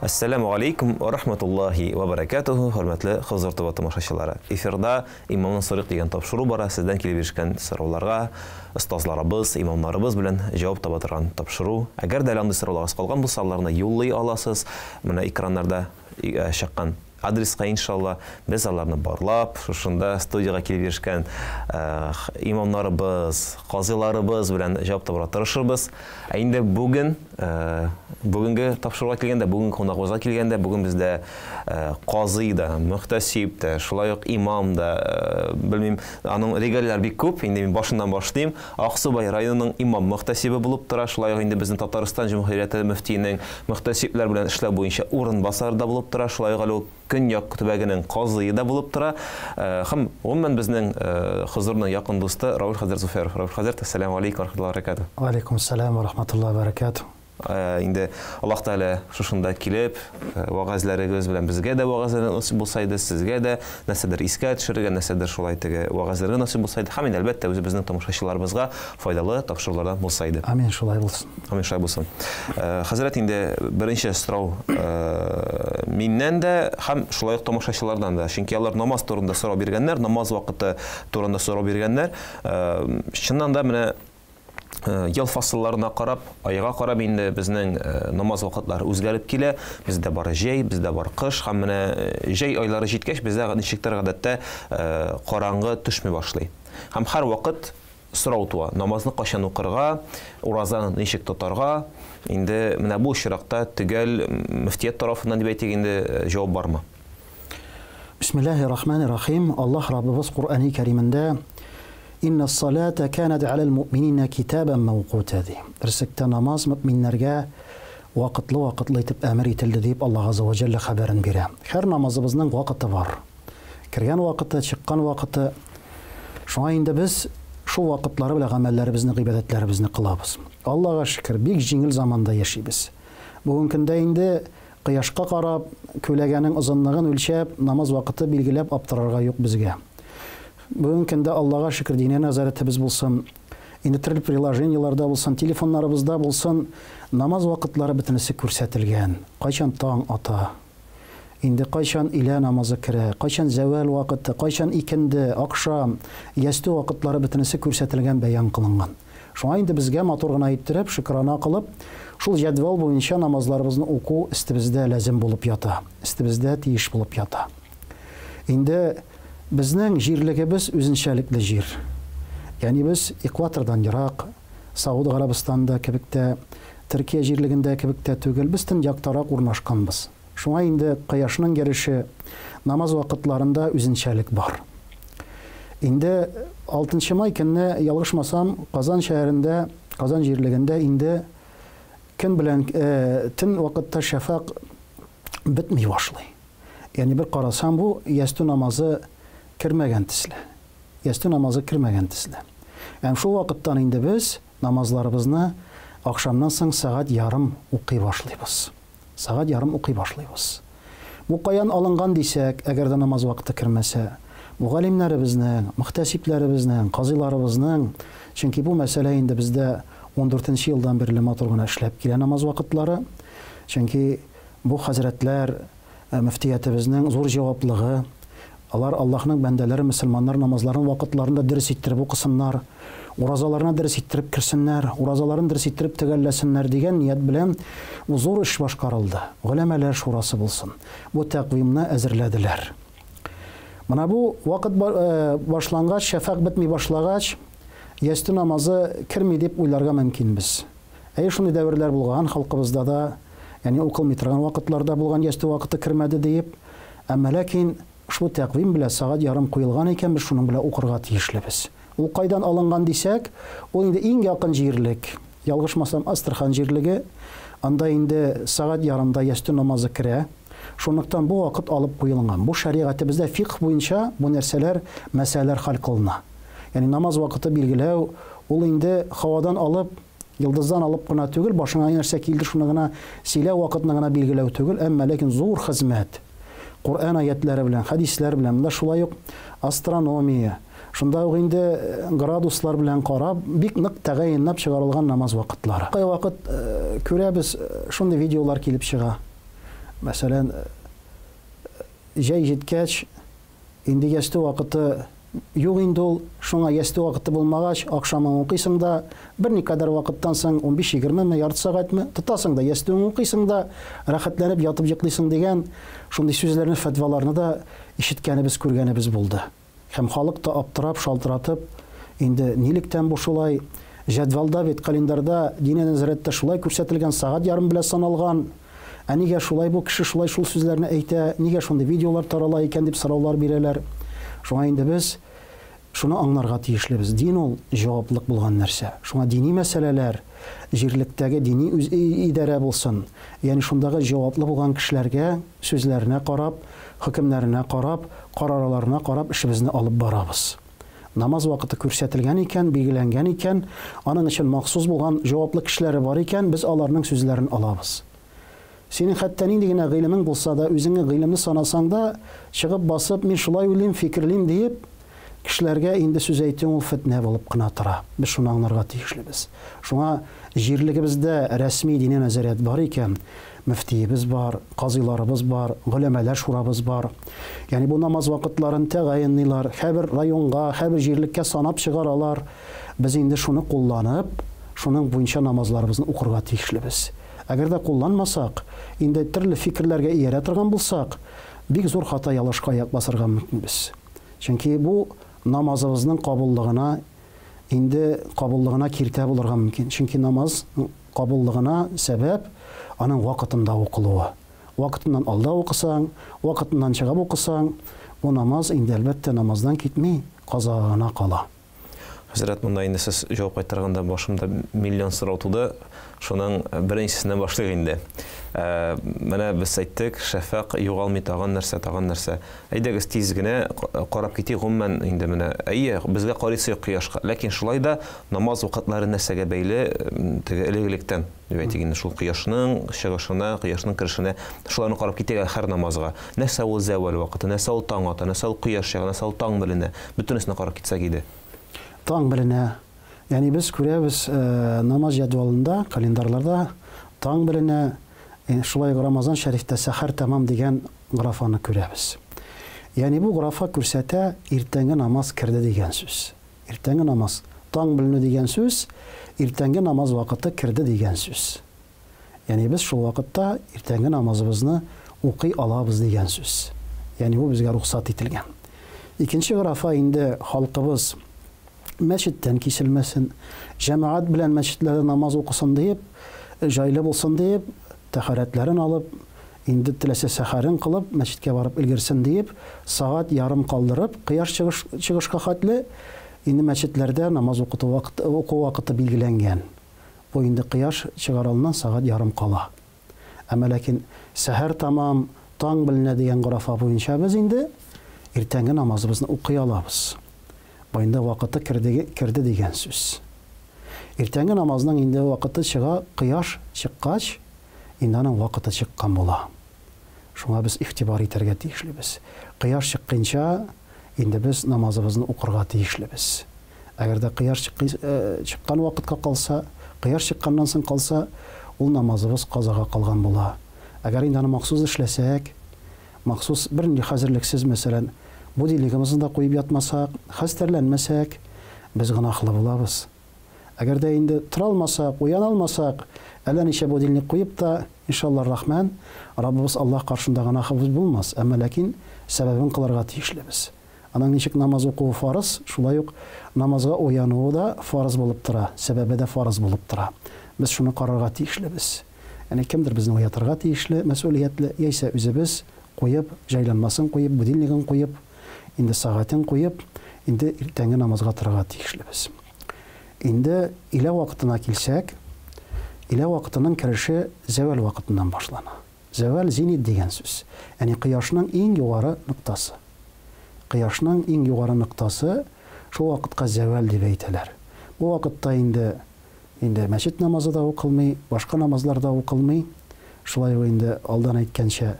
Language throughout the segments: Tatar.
Ассаламу алейкум ва рахматуллахи ва баракатуху. Хөрмәтле Хызыр ТВ тамашачылары. Эфирда Имамның Сырык дигән тапшыру бара. Сездән килеп биргән сорауларга остазларыбыз, имамнарыбыз белән җавап таба торган тапшыру. Әгәр дә андый сорауларыгыз калган булса, аларны юллый аласыз. Менә экраннарда чыккан адреска иншалла без аларны барлап, шушында студияга килеп биргән имамнарыбыз, казыларыбыз белән җавап таба тырышырбыз. Ә инде бүгенге тапшыруга килгәндә, бүген кунагыбызга килгәндә, бүген бездә казый да, мөхтәсиб дә, шулай ук имам да, белмим, аның регалияләре бик күп. Инде мин башыннан башлыйм. Аксубай районының имам мөхтәсибе булып тора, шулай ук инде безнең Татарстан Җумһурияте мөфтиенең мөхтәсибләр белән эшләү буенча урынбасары да булып тора, шулай ук Көньяк төбәгенең казые да булып тора. Һәм гомумән безнең Хызырның якын дусты Равил хәзрәт Зуфәров. Равил хәзрәт, ассаламу алейкум ва рахматуллаһи ва баракатуһ. Ва алейкум ассалам ва рахматуллаһи ва баракатуһ. Инде Аллаһ Тәгалә шушында килеп, вагазларыгыз белән безгә дә вагазлар насыйп булса иде, сезгә дә нәрсәдер искә төшерергә, нәрсәдер шулай теге вагазларга насыйп булса иде. Һәм әлбәттә үзебезнең тамашачыларыбызга файдалы тапшырулардан булса иде. Амин, шулай булсын. Амин, шулай булсын. Хәзрәт, инде беренче сорау миннән дә һәм шулай ук тамашачылардан да, чөнки алар намаз турында сорау биргәннәр, намаз вакыты турында сорау биргәннәр. Чыннан да менә ел фасылларына карап, айга карап инде безнең намаз вакытлары үзгәреп килә. Бездә бар җәй, бездә бар кыш, һәм менә җәй айлары җиткәч, бездә ничектер гадәттә караңгы төшми башлый. Һәм һәр вакыт сорау туа, намазны кайчан укырга, уразаны ничек тотарга. Инде менә бу очракта төгәл мөфтият тарафыннан дип әйтик, инде җавап бармы? Бисмиллаһир-рахманир-рахим. Аллаһ Раббыбыз Куръани Кәримендә Инна ас-салата канат алал муъминина китабан мавқута ди. Берсектә намаз мөэминнәргә вакытлы итеп әмер ителде дип Аллаһ Азza ва Җалла хәбәрен бирә. Һәр намазыбызның вакыты бар. Кергән вакыты, чыккан вакыты. Шуңа инде без шул вакытлары белән гамәлләребезне, гыйбадәтләребезне кылабыз. Аллаһга шөкер, бик җиңел заманда яшибез. Бүген көндә инде кояшка карап, күләгәнең озынлыгын үлчәп, намаз вакыты билгеләп аптырарга юк безгә. Бүген көндә Аллаһга шөкер дине назаратыбыз булсын, интернет приложениеларда булсын, телефоннарыбызда булсын, намаз вакытлары бөтенесе күрсәтелгән. Кайчан таң ата, инде кайчан илә намазы керә, кайчан зәвал вакыты, кайчан икенде, акшам, ястү вакытлары бөтенесе күрсәтелгән, бәян кылынган. Шуңа инде безгә матур гына иттереп, шөкранә кылып, шул җадвал буенча намазларыбызны уку истебездә лазим булып ята, истебездә тиеш булып ята. Инде безнең җирлегебез үзенчәлекле җир. Ягъни без экватордан ерак, Сауд Арабистанда кебек тә, Төркия җирлегендә кебек тә түгел, без төньяктарак урнашканбыз. Шуңа инде кояшның гәреше намаз вакытларында үзенчәлек бар. Инде 6 май көнне, ялгышмасам, Казан шәһәрендә, Казан җирлегендә инде көн белән төн вакытта шәфәк бетми башлый. Ягъни бер карасам, бу ястү намазы кирмәгән төсле. Ястү намазы кирмәгән төсле. Шул вакыттан инде без намазларыбызны акшамнан соң сагать ярым укый башлыйбыз. Сагать ярым укый башлыйбыз. Бу каян алынган дисәк, әгәр дә намаз вакыты кирмәсә, бу галимнәребезнең, мөхтәсибләребезнең, казыйларыбызның, чөнки бу мәсьәлә инде бездә 14нче елдан бирле матур гына эшләп килә намаз вакытлары. Чөнки бу хәзрәтләр мөфтиятебезнең зур җаваплыгы. Алар Аллаһның бәндәләре, мөселманнар намазларын вакытларында дөрес иттереп укысыннар, уразаларына дөрес иттереп кирсеннәр, уразаларын дөрес иттереп төгәлләсеннәр дигән ният белән бу зур эш башкарылды. Гөләмәләр шурасы булсын. Бу тәкъвимне әзерләделәр. Менә бу вакыт башлангач, шәфәк бетми башлагач, ястү намазы кирми дип уйларга мөмкин без. Шундый дәверләр булган халкыбызда да, ягъни укылмый торган вакытларда булган ястү вакыты кирмәде дип, әмма ләкин шу тәкъвим белән сагать ярым куелган икән, без шуның белән укырга тиешлебез. Ул кайдан алынган дисәк, ул инде иң якын җирлек, ялгышмасам Астрахан җирлеге, анда инде сагать ярымда ястү намазы керә. Шунлыктан бу вакыт алып куелган. Бу шәригатебездә фикъ буенча бу нәрсәләр, мәсьәләләр хәл кылына. Ягъни намаз вакыты билгеләү, ул инде һавадан алып, йылдыздан алып кына түгел, башыңа нәрсә килде, шуны гына сөйләү вакытны гына билгеләү түгел, әмма ләкин зур хезмәт. Куръан аятлары белән, хадислар белән, да шулай ук астрономия, шунда ук инде градуслар белән карап, бик нык тәгаенләп чыгарылган намаз вакытлары. Кай вакыт күрәбез, шундый видеолар килеп чыга. Мәсәлән, җәй җиткәч, инде ясту вакыты юк инде ул, шуңа ясту вакыты булмагач, акшамын укыйсың да, берникадәр вакыттан соң 15-20 ярты сәгатьме тотасың да, ястуын укыйсың да, рәхәтләнеп ятып йоклыйсың дигән шундый сүзләрне, фәтваларны да ишеткәнебез, күргәнебез булды. Һәм халык та аптырап, шалтыратып, инде нилектән бу шулай, җәдвалда бит, календарда, дине нәзәрәттә шулай күрсәтелгән, сагать ярым белән саналган. Нигә шулай бу кеше шулай шул сүзләрне әйтә, нигә шундый видеолар тарала икән дип сораулар бирәләр. Шуңа инде без шуны аңларга тиешлебез. Дин ул җаваплык булган нәрсә. Шуңа дини мәсьәләләр, җирлектәге дини идарә булсын, ягъни шундагы җаваплы булган кешеләргә сүзләренә карап, хөкемнәренә карап, карарларына карап эшебезне алып барабыз. Намаз вакыты күрсәтелгән икән, билгеләнгән икән, аның өчен махсус булган җаваплы кешеләре бар икән, без аларның сүзләрен алабыз. Синең хәтта нинди генә гыйлемең булса да, үзеңне гыйлемле санасаң да, чыгып басып, мин шулай уйлыйм, фикерлим диеп, кешеләргә инде сүз әйтү ул фитнә булып кына тора. Без шуны аңларга тиешлебез. Шуңа җирлегебездә рәсми дине нәзарәт бар икән, мөфтиебез бар, казыйларыбыз бар, гөләмәләр шурабыз бар. Ягъни бу намаз вакытларын тәгаенлыйлар, һәр районга, һәр җирлеккә санап чыгаралар. Без инде шуны кулланып, шуның буенча намазларыбызны укырга тиешлебез. Әгәр дә кулланмасак, инде төрле фикерләргә иярә торган булсак, бик зур хата ялышка аяк басырга мөмкинбез. Чөнки бу намазыбызның кабуллыгына, инде кабуллыгына киртә булырга мөмкин. Чөнки намаз кабуллыгына сәбәп аның вакытында укылуы. Вакытыннан алда укысаң, вакытыннан чыгып укысаң, бу намаз инде әлбәттә намаздан китми, казагына кала. Хәзрәт, монда инде сез җавап кайтарганда башымда миллион сорау туды. Шуның беренчесеннән башлыйк инде. Менә без әйттек, шәфәк югалмый тагын нәрсә. Әйдәгез тиз генә карап китик. Гомумән инде менә безгә карыйсы кояшка, ләкин шулай да намаз вакытлары нәрсәгә бәйле, теге элек-электән дип әйтик инде, шул кояшның чыгышына, кояшның керешенә, шуларны карап китик һәр намазга. Нәрсә ул зәвал вакыты, нәрсә ул таң ата, нәрсә ул кояш чыга, нәрсә ул таң беленә. Бөтенесенә карап китсәк иде. Таң беленә. Ягъни без күрәбез намаз җадвалында, календарларда таң беленә, шулай Рамазан шәрифтә сәхәр тамам дигән графаны күрәбез. Ягъни бу графа күрсәтә иртәнге намаз керде дигән сүз. Иртәнге намаз, таң беленү дигән сүз, иртәнге намаз вакыты керде дигән сүз. Ягъни без шул вакытта иртәнге намазыбызны укый алабыз дигән сүз. Ягъни бу безгә рөхсәт ителгән. Икенче графа инде халкыбыз мәчеттән киселмәсен, җәмәгать белән мәчетләрдә намаз укысын дип, җайлы булсын дип, тәһарәтләрен алып, инде теләсә сәхәрен кылып, мәчеткә барып өлгерсен дип, сагать ярым калдырып, кояш чыгышка хәтле инде мәчетләрдә намаз укыту вакыты билгеләнгән. Бу инде кояш чыгарылганнан сагать ярым кала. Әмма ләкин сәхәр тамам, таң беленә дигән графа буенча без инде иртәнге намазыбызны укый алабыз. Инде вакыты керде дигән сүз. Иртәнге намазның инде вакыты чыга, кояш чыккач, инде аның вакыты чыккан була. Шуңа без игътибар итәргә тиешлебез. Кояш чыкканча инде без намазыбызны укырга тиешлебез. Әгәр дә кояш чыккан вакытка калса, кояш чыкканнан соң калса, ул намазыбыз казага калган була. Әгәр инде аны махсус эшләсәк, махсус бернинди хәзерлексез, мәсәлән, будильнигimizni да куеп ятмасак, хәстәрләнмәсәк, без гынахлы булабыз. Әгәр дә инде тора алмасак, уяна алмасак, әллә ничә будильник куеп та, иншаллах рахман, Раббыбыз Аллаһ каршында гынахыбыз булмас, әмма ләкин сәбәбен кылырга тиешлебез. Аның ничек намаз укуы фарыз, шулай ук намазга уянуы да фарыз булып тора, сәбәбе дә фарыз булып тора. Без шуны карарга тиешлебез. Яни кемдер безне уятырга тиешле, мәс'улиятле, яисә үзебез куеп, җайланмасын куеп, будильнигын куеп, инде сагатын куеп, инде иртәнге намазга торырга тиешлебез. Инде илә вакытына килсәк, илә вакытының кереше зәвал вакытыннан башлана. Зәвал зинит дигән сүз. Яни кояшның иң югары ноктасы. Кояшның иң югары ноктасы шул вакытка зәвал дип әйтәләр. Бу вакытта инде мәчет намазы да укылмый, башка намазлар да укылмый. Шулай инде алдан әйткәнчә,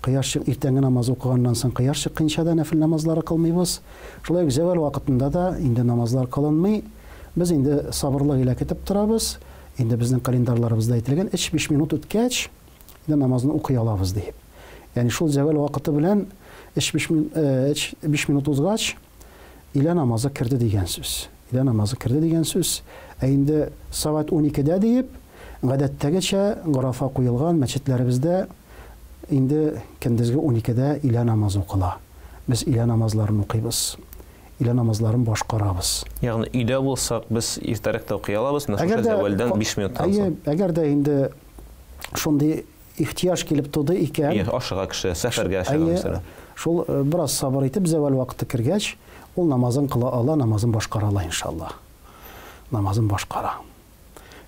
кояш иртәнге намаз укыганнан соң кояш чыкканча да нәфил намазлары кылмыйбыз. Шулай зәвал вакытында да инде намазлар кылынмый. Без инде сабырлык илә көтеп торабыз. Инде безнең календарларыбызда әйтелгән 3-5 минут үткәч, инде намазны укый алабыз дип. Ягъни шул зәвал вакыты белән 5 минут узгач илә намазы керде дигән сүз. Илә намазы керде дигән сүз. Инде сәгать 12дә дип гадәттәгечә графа куелган мәчетләребездә инде көндезге 12дә илә намазы укыла. Без илә намазларын укыйбыз. Илә намазларын башкарабыз. Ягъни өйдә булсак, без иртәрәк тә укый алабыз, нәшә зәвалдан 5 минуттан соң. Әгәр дә инде шундый ихтияж килеп туды икән, ашыга кеше сәфәргә чыгып, шул бераз сабыр итеп зәвал вакыты кергәч, ул намазын кыла ала, намазын башкара ала иншаллах. Намазын башкара.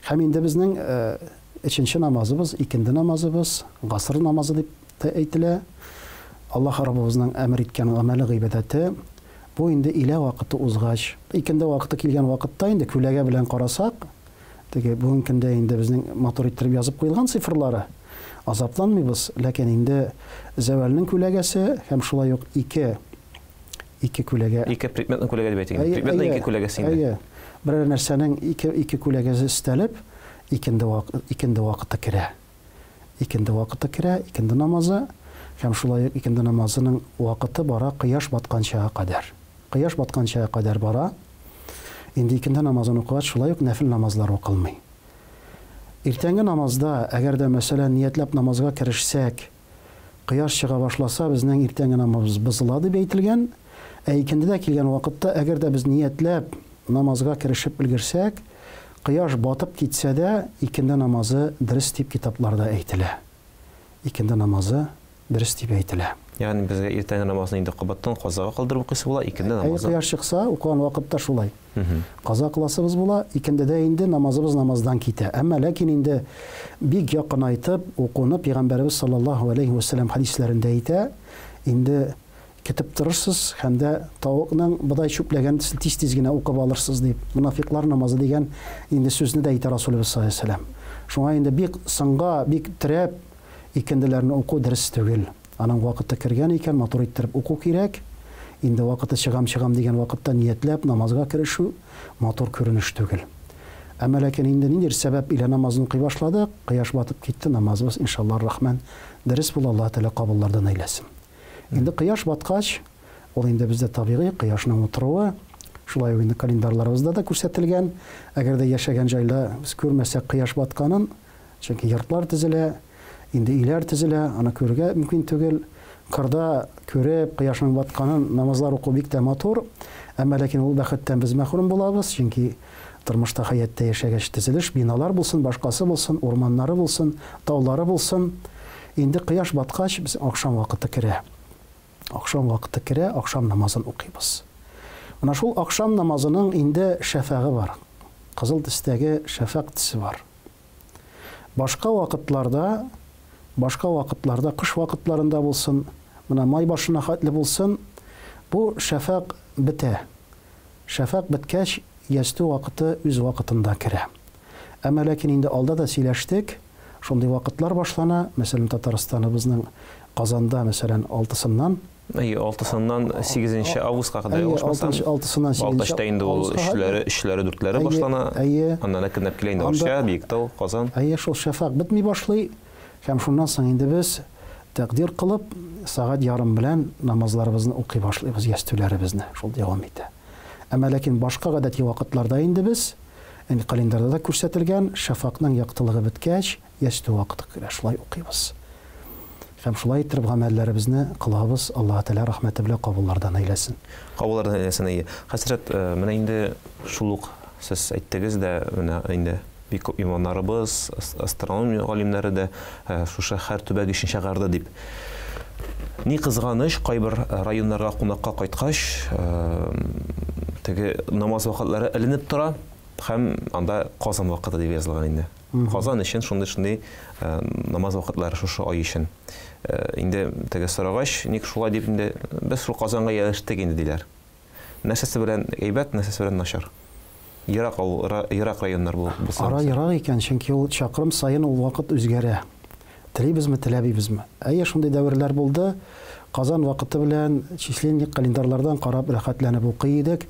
Һәм инде безнең өченче намазыбыз, икенде намазыбыз, гасыр намазы дип әйтелә. Аллаһ Раббыбызның әмер иткән гамәле гыйбадәте бу инде илә вакыты узгач, икенде вакыты килгән вакытта инде күләгә белән карасак, теге бүгенге көндә инде безнең мотор иттереп язып куелган цифрлары азапланмыйбыз, ләкин инде зәвалның күләгәсе һәм шулай ук ике күләгә, ике предметның күләгә дип әйтәләр. Предметның ике күләгәсе инде. Берәр нәрсәнең ике күләгәсе өстәлеп, икенде вакыты керә. Икенде вакыты керә, икенде намазы һәм шулай ук икенде намазының вакыты бара кояш батканчага кадәр. Кояш батканчага кадәр бара. Инде икенде намазын укыгач, шулай ук нәфил намазлар укылмый. Иртәнге намазда, әгәр дә мәсәлән ниятләп намазга керешсәк, кояш чыга башласа, безнең иртәнге намазыбыз бозыла дип әйтелгән. Икендедә килгән вакытта, әгәр дә без ниятләп намазга керешеп өлгерсәк, кояш батып китсә дә, икенде намазы дөрес дип китапларда әйтелә. Икенде намазы дөрес дип әйтелә. Ягъни безгә иртәнге намазны инде кабаттан казага кылдырып укыйсы була, икенде намазы. Кояш чыкса, укыган вакытта шулай. Каза кыласыбыз була, икендедә инде намазыбыз намаздан китә. Әмма ләкин инде бик якынайтып укуны Пәйгамбәрбез саллаллаһу алейхи ва саллям хадисләрендә әйтә, инде көтеп торырсыз һәм дә тавыкның бодай чүпләгән тиз-тиз генә укып алырсыз дип, мунафиклар намазы дигән инде сүзне дә әйтә Расулыбыз саллаллаһу алейхи ва саллям. Шуңа инде бик сыңга, бик терәп икенделәрне уку дөрес түгел. Аның вакыты кергән икән, мотор иттереп уку кирәк. Инде вакыты чыгам дигән вакытта ниятләп намазга керешү мотор күренеш түгел. Әмма ләкин инде ниндидер сәбәп илә намазын укый башладык, кояш батып китте, намазыбыз иншаллаһ рахман дөрес була, Аллаһ Тәала кабуллардан әйләсен. Инде кояш баткач, ул инде бездә табигый кояшның утыруы, шулай инде календарларыбызда да күрсәтелгән. Әгәр дә яшәгән җайда без күрмәсәк кояш батканын, чөнки йортлар төзелә, инде иләр төзелә, аны күрергә мөмкин түгел. Кырда күреп кояшның батканын намазлар уку бик тә матур. Әмма ләкин ул бәхеттән без мәхрүм булабыз, чөнки тормышта хәятта яшәгәч төзелеш, биналар булсын, башкасы булсын, урманнары булсын, таулары булсын, инде кояш баткач без акшам вакыты керә. Акшам вакыты керә, акшам намазын укыйбыз. Менә шул акшам намазының инде шәфәгы бар. Кызыл төстәге шәфәк төсе бар. Башка вакытларда, кыш вакытларында булсын, менә май башына хәтле булсын, бу шәфәк бетә. Шәфәк беткәч, ясту вакыты үз вакытында керә. Әмма ләкин инде алда да сөйләштек, шундый вакытлар башлана, мәсәлән Татарстаныбызның Казанда мәсәлән 6-сыннан 8 августка кадәр ошмасан. 6-сыннан 6-та инде ул эшләре 4-ләре башлана. Аннан әкренләп килә инде Орша, Биектау, Казан. Шул шәфәк бетми башлый. Һәм шуннан соң инде без тәкъдир кылып, сагать ярым белән намазларыбызны укый башлыйбыз, ястүләребезне. Шул дәвам итә. Әмма ләкин башка гадәти вакытларда инде без, инде календарда да күрсәтелгән, шәфәкның яктылыгы беткәч, ястү вакыты керә, шулай укыйбыз. Һәм шулай итеп гамәлләребезне кылабыз, Аллаһ Тәала рәхмәте белән кабуллардан әйләсен. Кабуллардан әйләсен. Хәзрәт, менә инде шулук сез әйттегез дә, менә инде бик күп имамнарыбыз, астрономия галимнәре дә шушы һәр төбәк өчен чыгарды дип. Ни кызганыч, кайбер районнарга кунакка кайткач, теге намаз вакытлары эленеп тора, һәм анда Казан вакыты дип язылган инде. Казан өчен шундый намаз вакытлары шушы ай өчен. Инде теге сорагач, ник шулай дип инде без шул Казанга ялыштык инде диләр. Нәрсәсе белән әйбәт, нәрсәсе белән начар. Ерак районнар булса. Ерак икән, чөнки ул чакрым сайын ул вакыт үзгәрә. Телибезме, теләбибезме? Шундый дәверләр булды. Казан вакыты белән численник календарлардан карап рәхәтләнеп укый идек.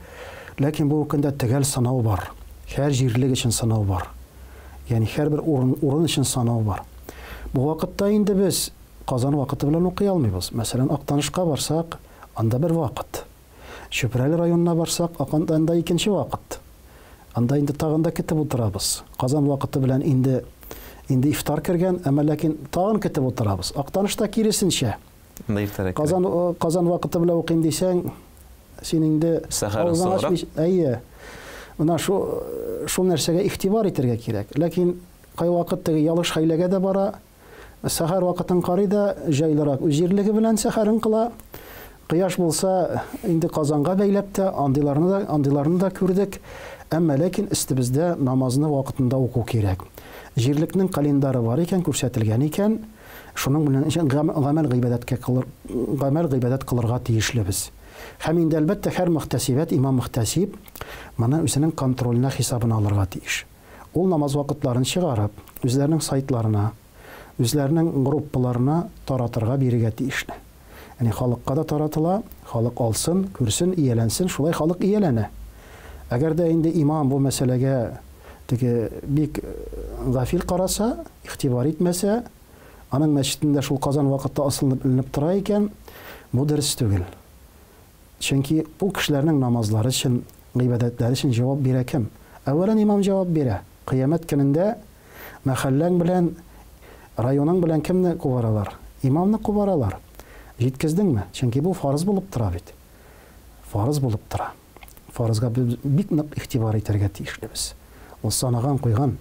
Ләкин бу көндә төгәл санау бар. Һәр җирлек өчен санау бар. Ягъни һәрбер урын өчен санау бар. Бу вакытта инде без Казан вакыты белән укый алмыйбыз. Мәсәлән, Актанышка барсак, анда бер вакыт. Чүпрәле районына барсак, анда икенче вакыт. Анда инде тагын да көтеп утырабыз. Казан вакыты белән инде ифтар кергән, әмма ләкин тагын көтеп утырабыз. Актанышта киресенчә. Казан вакыты белән укыйм дисәң, син инде сәхәр соңрак. Әйе. Менә шул нәрсәгә игътибар итәргә кирәк. Ләкин кай вакыт теге ялыш хәйләгә дә бара. Сәхәр вакытын карый да җайлырак үз җирлеге белән сәхәрен кыла. Кояш булса инде Казанга бәйләп тә андыйларны да күрдек. Әмма ләкин истебездә намазны вакытында уку кирәк. Җирлекнең календары бар икән, күрсәтелгән икән, шуның белән гамәл гыйбадәт кылырга тиешлебез. Һәм инде әлбәттә һәр мөхтәсибәт, имам мөхтәсиб моны үзенең контролына хисабына алырга тиеш. Ул намаз вакытларын чыгарып, үзләренең сайтларына, үзләренең группаларына таратырга бирергә тиешле. Яни халыкка да таратыла, халык алсын, күрсен, ияләнсен, шулай халык ияләнә. Әгәр дә инде имам бу мәсьәләгә бик гафил караса, игътибар итмәсә, аның мәчетендә шул Казан вакытта асылынып иленеп тора икән, бу дөрес түгел. Чөнки бу кешеләрнең намазлары өчен, гыйбадәтләре өчен җавап бирә кем? Әввәлән имам җавап бирә. Кыямәт көнендә мәхәлләң белән, районың белән кемне кубаралар? Имамны кубаралар. Җиткездеңме? Чөнки бу фарыз булып тора бит. Фарыз булып тора. Фарызга бик нык игътибар итәргә тиешлебез. Ул санаган куйган.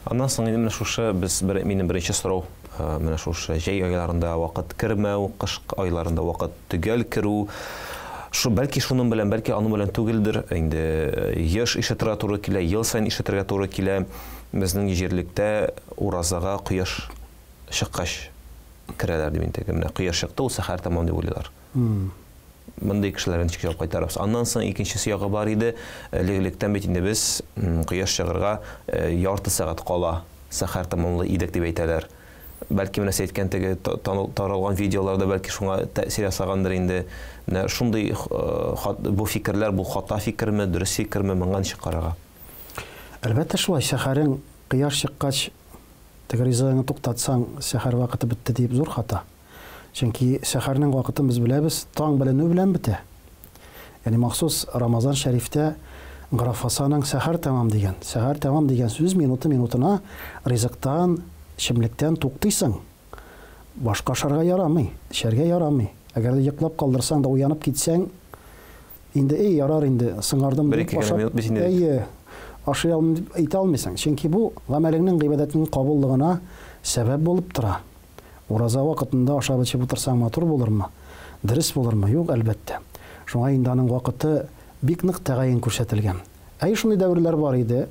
Аннан соң инде менә шушы минем беренче сорау, менә шушы җәй айларында вакыт кермәү, кыш айларында вакыт төгәл керү. Бәлки шуның белән, бәлки аның белән түгелдер. Инде еш ишетергә туры килә, ел сайын ишетергә туры килә. Безнең җирлектә уразага кояш чыккач керәләр дип инде. Менә кояш чыкты, ул сәхәр тәмам дип уйлыйлар. Мондый кешеләрне ничек җавап кайтарабыз? Аннан соң икенчесе ягы бар иде. Леглектән бит инде без кояш чыгарга ярты сәгать кала, сәхәр тәмамлы идек дип әйтәләр. Бәлки менә әйткән теге таралган видеоларда бәлки шуңа тәэсир ясагандыр инде. Менә шундый бу фикерләр, бу хата фикерме, дөрес фикерме, моңа ничек карарга? Әлбәттә шулай, сәхәрен кояш чыккач тегризаны туктатсаң, сәхәр вакыты бетте дип зур хата. Чөнки сәхәрнең вакытын без беләбез, таң беленү белән бетә. Яни махсус Рамазан шәрифтә графасаның сәхәр тәмам дигән. Сәхәр тәмам дигән сүз минутына ризыктан, чимлектән туктыйсың. Башка ашарга ярамый, эчәргә ярамый. Әгәр дә йоклап калдырсаң да уянып китсәң, инде ярар инде сыңардым дип ашый алмыйм дип әйтә алмыйсың. Чөнки бу гамәлеңнең, гыйбадәтеңнең кабуллыгына сәбәп булып тора. Ураза вакытында ашап эчеп утырсаң матур булырмы? Дөрес булырмы? Юк, әлбәттә. Шуңа инде аның вакыты бик нык тәгаен күрсәтелгән. Әй шундый дәверләр бар иде.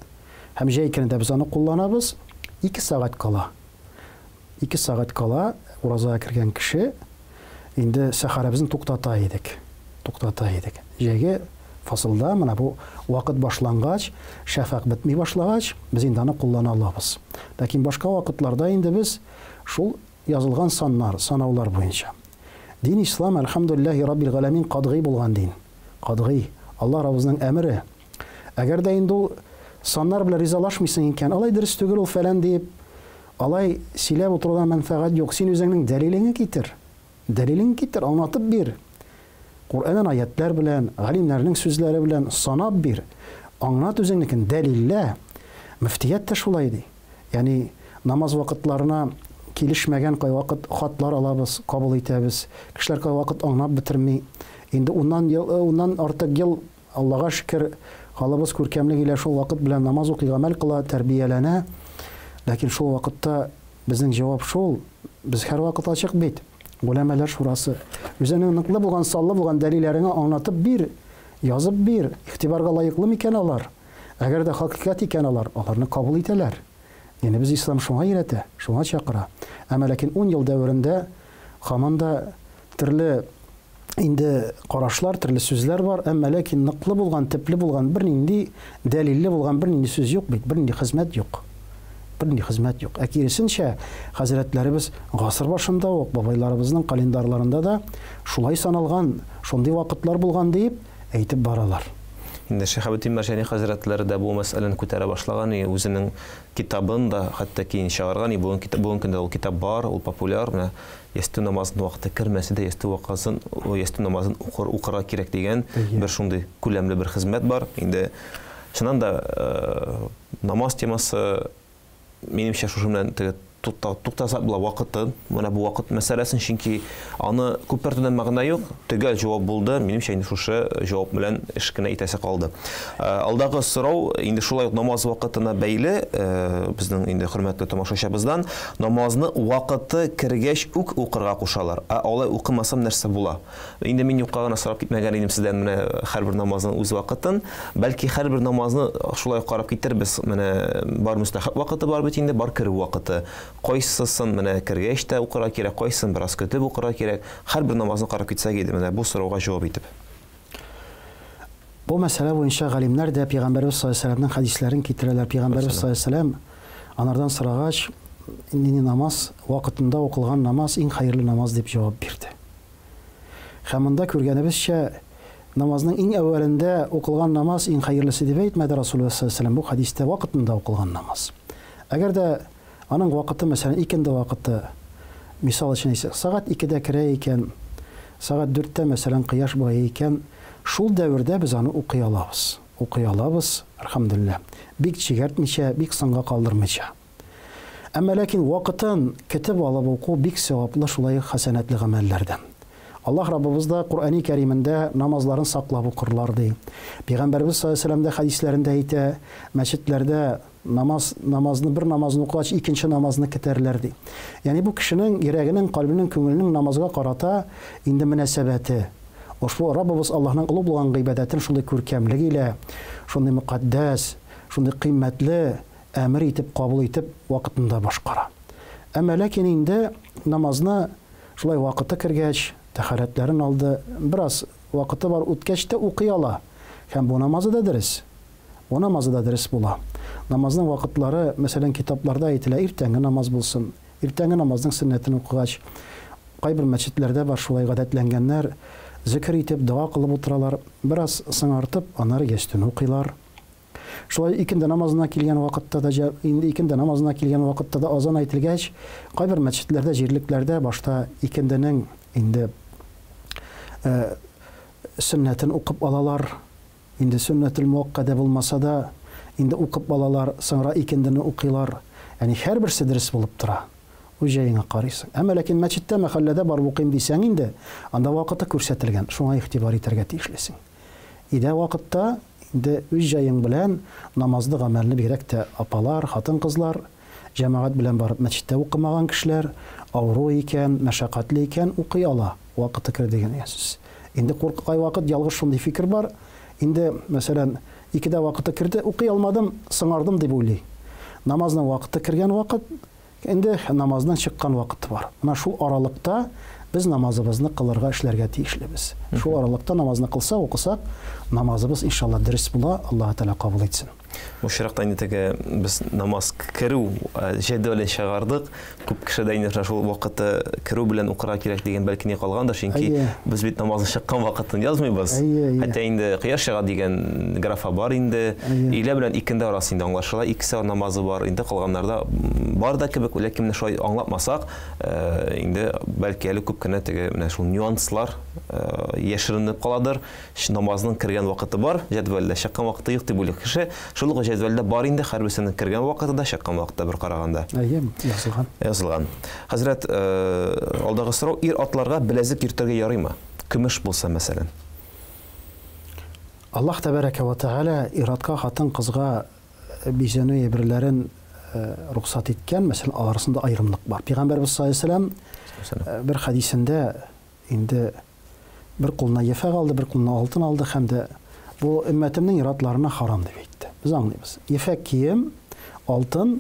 Һәм җәй көнендә без аны кулланабыз. 2 сәгать кала. 2 сәгать кала уразага кергән кеше инде сәхәребезне туктата идек. Җәйге фасылда менә бу вакыт башлангач, шәфәк бетми башлагач, без инде аны куллана алабыз. Ләкин башка вакытларда инде без шул язылган санаулар буенча. Дин ислам, әлхәмдүлиллаһи раббил галәмин, кадгый булган дин. Кадгый. Алла Раббыбызның әмере. Әгәр дә инде ул саннар белән ризалашмыйсың икән, алай дөрес түгел ул фәлән дип, алай сөйләп утырган мәнфәгать юк. Син үзеңнең дәлилеңне китер. Дәлилеңне китер, аңлатып бир. Кур'анның аятлар белән, галимнәрнең сүзләре белән санап бир. Аңлат үзеңнекен, дәлиллә. Мөфтият та шулай ди. Яни намаз вакытларына килешмәгән кай вакыт хатлар алабыз, кабул итәбез. Кешеләр кай вакыт аңлап бетерми. Инде уннан артык ел, Аллага шөкер, халыбыз күркәмлек илә шул вакыт белән намаз укый, гамәл кыла, тәрбияләнә. Ләкин шул вакытта безнең җавап шул, без һәр вакыт ачык бит. Уләмәләр шурасы. Үзенең ныклы булган, саллы булган дәлилләреңне аңлатып бир, язып бир. Игътибарга лаеклы микән алар? Әгәр дә хакыйкать икән аларны кабул итәләр. Яни без ислам шуңа өйрәтә, шуңа чакыра. Әмма ләкин 10 ел дәврендә һаман да төрле инде карашлар, төрле сүзләр бар, әмма ләкин ныклы булган, төпле булган, бернинди дәлилле булган бернинди сүз юк бит, бернинди хезмәт юк. Киресенчә, хәзрәтләребез гасыр башында ук бабайларыбызның календарларында да шулай саналган, шундый вакытлар булган дип әйтеп баралар. Инде Шихабетдин Марҗани хәзрәтләре дә бу мәсьәләне күтәрә башлаган, үзенең китабын да хәтта кейін чыгарган, бүгенге көндә ул китап бар, ул популяр, менә ястү намазын вакыты кермәсә дә ястү намазын укырга кирәк дигән бер шундый күләмле бер хезмәт бар. Инде чыннан да намаз темасы минемчә шушы белән туктасак була вакытын, менә бу вакыт мәсьәләсен, чөнки аны күпертүдән мәгънә юк, төгәл җавап булды. Минемчә инде шушы җавап белән эш кенә итәсе калды. Алдагы сорау инде шулай ук намаз вакытына бәйле, безнең инде хөрмәтле тамашачыбыздан намазны вакыты кергәч үк укырга кушалар. Алай укымасам нәрсә була? Инде мин юкка гына сорап китмәгән идем сездән менә һәрбер намазның үз вакытын, бәлки һәрбер намазны шулай карап китербез. Менә бар мустахаб вакыты бар бит инде, бар керү вакыты. Кайсысын менә кергәч тә укырга кирәк, кайсын бераз көтеп укырга кирәк. Һәрбер намазны карап китсәк иде, менә бу сорауга җавап итеп. Бу мәсьәлә буенча галимнәр дә Пәйгамбәрбез саллаллаһу алейһи ва сәлләмнең хәдисләрен китерәләр. Пәйгамбәрбез саллаллаһу алейһи ва сәлләм анардан сорагач, инде намаз вакытында укылган намаз иң хәерле намаз дип җавап бирде. Һәм монда күргәнебезчә, намазның иң әүвәлендә укылган намаз иң хәерлесе дип әйтмәде Расулullah саллаллаһу алейһи ва сәлләм, бу хәдистә вакытында укылган намаз. Әгәр дә аның вакыты, мәсәлән, икенде вакыты, мисал өчен әйтсәк, сагат 2-дә керә икән, сагат 4-тә, мәсәлән, кояш бая икән, шул дәвердә без аны укый алабыз. Укый алабыз, әлхәмдүлилләһ. Бик чигәртмичә, бик соңга калдырмыйча. Әмма ләкин вакытын көтеп алып уку бик саваплы, шулай хәсәнәтле гамәлләрдән. Аллаһ Раббыбыз да Куръани Кәримендә намазларын саклап укырлар ди. Пәйгамбәрбез саллаллаһу алейһи ва сәлләм дә хәдисләрендә әйтә, мәчетләрдә бер намазны укыгач икенче намазны көтәрләр ди. Ягъни бу кешенең йөрәгенең, калбинең, күңеленең намазга карата инде мөнәсәбәте, ошбу Раббыбыз Аллаһның улы булган гыйбадәтен шундый күркәмлеге илә, шундый мөхәддәс, шундый кыйммәтле әмер итеп, кабул итеп вакытында башкара. Әмма ләкин инде намазны шулай вакыты кергәч, тәһарәтләрен алды, бераз вакыты бар, үткәч тә укый ала. Һәм бу намазы да дөрес. Бу намазы да дөрес була. Намазның вакытлары, мәсәлән, китапларда әйтелә, иртәнге намаз булсын. Иртәнге намазның сөннәтен укыгач, кайбер мәчетләрдә бар шулай гадәтләнгәннәр, зикр итеп, дуа кылып утыралар, бераз сыңартып, аннары ястүн укыйлар. Шулай икенде намазына килгән вакытта да, азан әйтелгәч, кайбер мәчетләрдә, җирлекләрдә башта икенденең инде сөннәтен укып алалар. Инде сөннәтел муаккада булмаса да, инде укып алалар, соңра икендене укыйлар. Яни һәрберсе дөрес булып тора. Үз җаеңа карыйсың. Әмма ләкин мәчеттә, мәхәлләдә бар укыйм дисәң инде, анда вакыты күрсәтелгән. Шуңа игътибар итәргә тиешлесең. Иде вакытта инде үз җаең белән намазны гамәлне бигрәк тә апалар, хатын-кызлар, җәмәгать белән барып мәчеттә укымаган кешеләр, авыру икән, мәшәкатьле икән, укый ала. Вакыты кер дигән сүз. Инде куркай вакыт, ялгыш шундый фикер бар. Инде, мәсәлән, 2-дә вакыты кирде, укый алмадым, сыңардым дип уйлый. Намазның вакыты кергән вакыт, инде намаздан чыккан вакыты бар. Менә шул аралыкта без намазыбызны кылырга, эшләргә тиешлебез. Шул аралыкта намазны кылсак, укысак, намазыбыз иншалла дөрес була, Аллаһ Тәала кабул итсен. Бу чиракта инде без намаз керү җәдвәлен чыгардык. Күп кеше дә инде шул вакыты керү белән укырга кирәк дигән бәлки ни калгандыр, чөнки без бит намазны чыккан вакытын язмыйбыз. Хәтта инде кояш чыга дигән графа бар инде. Илә белән икенде арасы инде аңлашыла, 2 сәгать намазы бар. Инде калганнарда бар да кебек, ләкин шулай аңлатмасак, инде бәлки әле күп кенә теге менә шул нюанслар яшеренеп каладыр. Намазның кергән вакыты бар, җәдвәлдә чыккан вакыты юк дип уйлый кеше. Шул җәдвәлдә бар инде, һәрберсенең кергән вакыты да, чыккан вакыты бер караганда. Язылган. Хәзрәт, алдагы сорау, ир-атларга беләзек йөртергә ярыймы? Көмеш булса, мәсәлән. Аллаһ тәбәрәкә ва тәгалә ир-атка, хатын-кызга бизәнү әйберләрен рөхсәт иткән, мәсәлән, арасында аерымлык бар. Пәйгамбәрбез саллаллаһу алейһи ва сәлләм бер хәдисендә инде бер кулына ефәк алды, бер кулына алтын алды һәм дә бу өммәтемнең ир-атларына харам дип әйтте. Без аңлыйбыз. Ефәк кием, алтын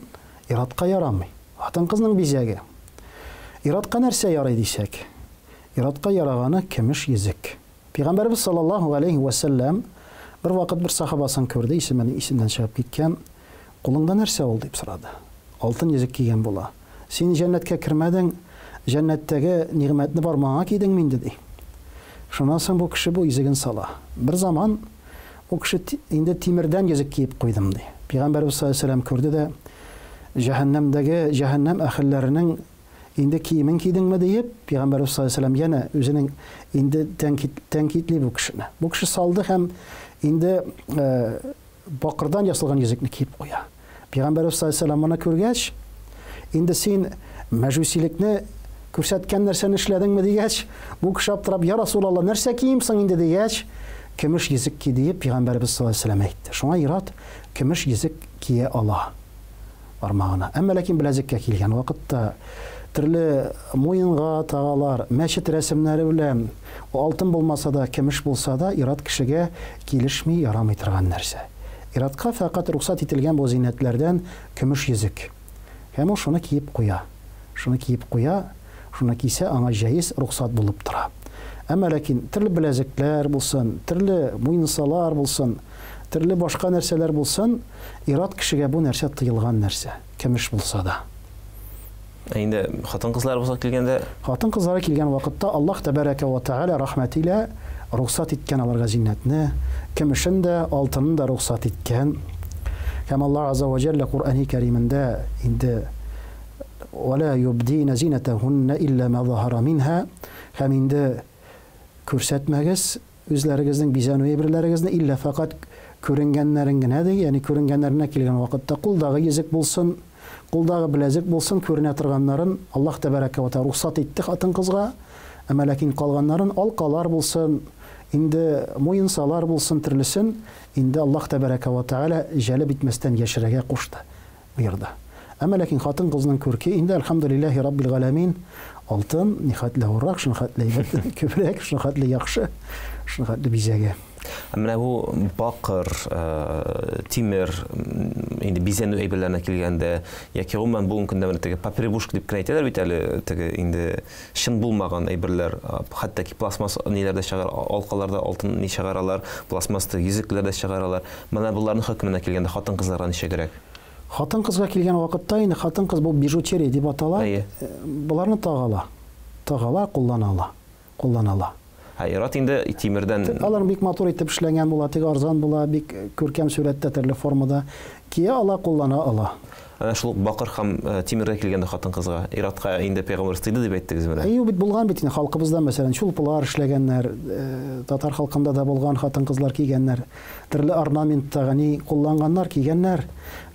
ир-атка ярамый. Хатын-кызның бизәге. Ир-атка нәрсә ярый дисәк? Ир-атка яраганы көмеш йөзек. Пәйгамбәрбез саллаллаһу алейһи ва сәлләм бер вакыт бер сахабасын күрде, исемнән чыгып киткән, кулыңда нәрсә ул дип сорады. Алтын йөзек. Пәйгамбәрбез саллаллаһу алейһи ва сәлләм, алтын йөзек кигән була. Син җәннәткә кирмәдең, җәннәттәге нигъмәтне бармаңа кидең инде ди. Шуннан соң бу кеше бу йөзеген сала. Бер заман Ул кеше инде тимердән йөзек киеп куйдым ди. Пәйгамбәрбез саллаллаһу алейһи ва сәллям күрде дә җәһәннәм әһелләренең инде киемен кидеңме диеп, Пәйгамбәрбез саллаллаһу алейһи ва сәллям яна үзенең инде тәнкитли бу кешене. Бу кеше салды һәм инде бакырдан ясалган йөзекне киеп куя. Пәйгамбәрбез саллаллаһу алейһи ва сәллям моны күргәч, инде син мәҗүсилекне күрсәткән нәрсәне эшләдеңме дигәч, бу кеше аптырап, я Расулалла, нәрсә киемсең инде дигәч, көмеш йөзек ки диеп Пәйгамбәрбез саллаллаһу алейһи ва сәллям әйтте. Шуңа ират көмеш йөзек кия ала бармагына. Әмма ләкин беләзеккә килгән вакытта төрле муенга тагалар, мәчет рәсемнәре белән алтын булмаса да, көмеш булса да, ират кешегә килешми, ярамый торган нәрсә. Иратка фақат рөхсәт ителгән бу зиннәтләрдән көмеш йөзек. Һәм ул шуны киеп куя. Шуны киеп куя, шуны кисә аңа җайыз рөхсәт булып тора. Әмма ләкин төрле беләзекләр булсын, төрле муенсалар булсын, төрле башка нәрсәләр булсын, ират кешегә бу нәрсә тыелган нәрсә, көмеш булса да. Инде хатын-кызлар булса килгәндә, хатын-кызлар килгән вакытта Аллаһ тәбәрәкә ва тәгалә рәхмәтилә рөхсәт иткән аларга зиннәтне, көмешен дә, алтынын да рөхсәт иткән. Һәм Аллаһ азза ва җалла Куръани Кәримендә инде ولا يبدين زينتهن إلا ما ظهر منها һәм инде күрсәтмәгез үзләрегезнең бизәнү әйберләрегезне илля фақат күренгәннәрен генә ди, ягъни күренгәннәренә килгән вакытта кулдагы йөзек булсын, кулдагы беләзек булсын, күренә торганнарын Аллаһ тәбәрәкә ва тәгалә рөхсәт итте хатын-кызга, әмма ләкин калганнарын алкалар булсын, инде муенсалар булсын, төрлесен инде Аллаһ тәбәрәкә ва тәгалә җәлеп итмәстән яшерәгә кушты, буйырды. Әмма ләкин хатын-кызның күрке инде әлхәмдүлиллаһи раббил галәмин алтын, нихәтле урак, шунхәтле күбрәк, шунхәтле яхшы, шунхәтле бизәгә. Менә бу бакыр, тимер, инде бизәнү әйберләренә килгәндә, яки гомумән бүгенге көндә менә теге папирбушка дип кенә әйтәләр бит әле, теге инде шын булмаган әйберләр, хәтта ки пластмасс ниләрдә чыгар, алкаларда алтын ни чыгаралар, пластмасста йөзекләрдә чыгаралар. Менә буларның хөкеменә килгәндә хатын-кызларга ничегрәк? Хатын-кызга килгән вакытта инде хатын-кыз бу бижутерия дип атала. Буларны тагала, кулланыла. Ират инде тимердән. Алар бик матур итеп эшләнгән була, тик арзан була, бик күркәм сурәттә, төрле формада кия ала, куллана ала. Ana шул бакыр һәм тимергә килгәндә хатын-кызга иратка инде пәйгамбер стыйды дип әйттегез менә. Бит булган бит инде халкыбызда мәсәлән чулпылар эшләгәннәр, татар халкында да булган хатын-кызлар кигәннәр, төрле орнаментта гани кулланганнар кигәннәр.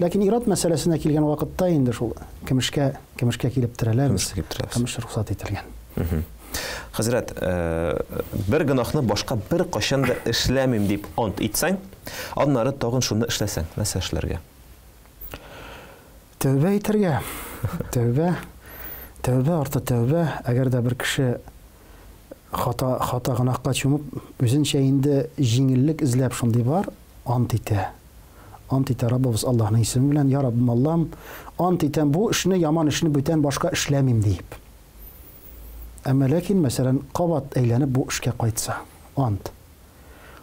Ләкин ират мәсьәләсенә килгән вакытта инде шул көмешкә килеп терәләр. Көмеш рөхсәт ителгән. Хәзрәт, бер гынахны башка бер кашан да эшләмим дип ант итсәң, аннары тагын шуны эшләсәң, нәрсә эшләргә? Тәүбә итәргә. Тәүбә арты тәүбә. Әгәр дә бер кеше хата гынахка чумып, үзенчә инде җиңеллек эзләп шундый бар, ант итә. Ант итә Раббыбыз Аллаһның исеме белән, я Раббым Аллам, ант итәм бу эшне, яман эшне бүтән башка эшләмим дип. Әмма ләкин мәсәлән кабат әйләнеп бу эшкә кайтса, ант.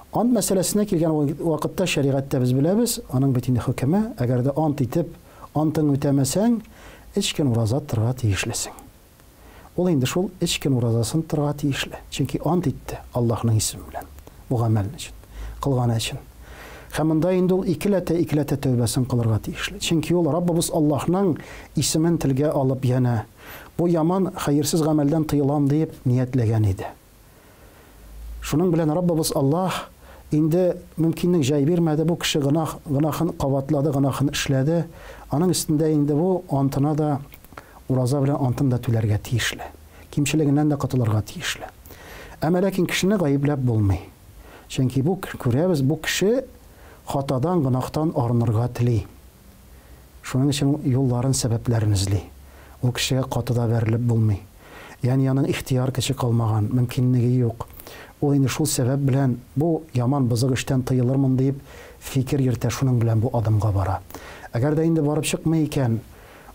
Ант мәсьәләсенә килгән вакытта шәригатьтә без беләбез, аның бит инде хөкеме, әгәр дә ант итеп антын үтәмәсәң, эчкән ураза торырга тиешлесең. Ул инде шул эчкән уразасын торырга тиешле. Чөнки ант итте Аллаһның исеме белән. Бу гамәл өчен, кылган өчен. Һәм монда инде ул икеләтә тәүбәсен кылырга тиешле. Чөнки ул Раббыбыз Аллаһның исемен телгә алып яна бу яман, хәерсез гамәлдән тыелам дип ниятләгән иде. Шуның белән Раббыбыз Аллаһ инде мөмкинлек җай бирмәде, бу кеше гынахын кабатлады, гынахын эшләде. Аның өстендә инде бу антына да ураза белән антын да түләргә тиешле. Кимчелегеннән дә катылырга тиешле. Әмма ләкин кешене гаепләп булмый. Чөнки бу күрәбез, бу кеше хатадан, гынахтан арынырга тели. Шуның өчен юлларын, сәбәпләрен эзли. Ул кешегә катыда бәрелеп булмый. Ягъни аның ихтияр көче калмаган, мөмкинлеге юк. Ул инде шул сәбәп белән бу яман бызык эштән тыелырмын дип фикер йөртә, шуның белән бу адымга бара. Әгәр дә инде барып чыкмый икән,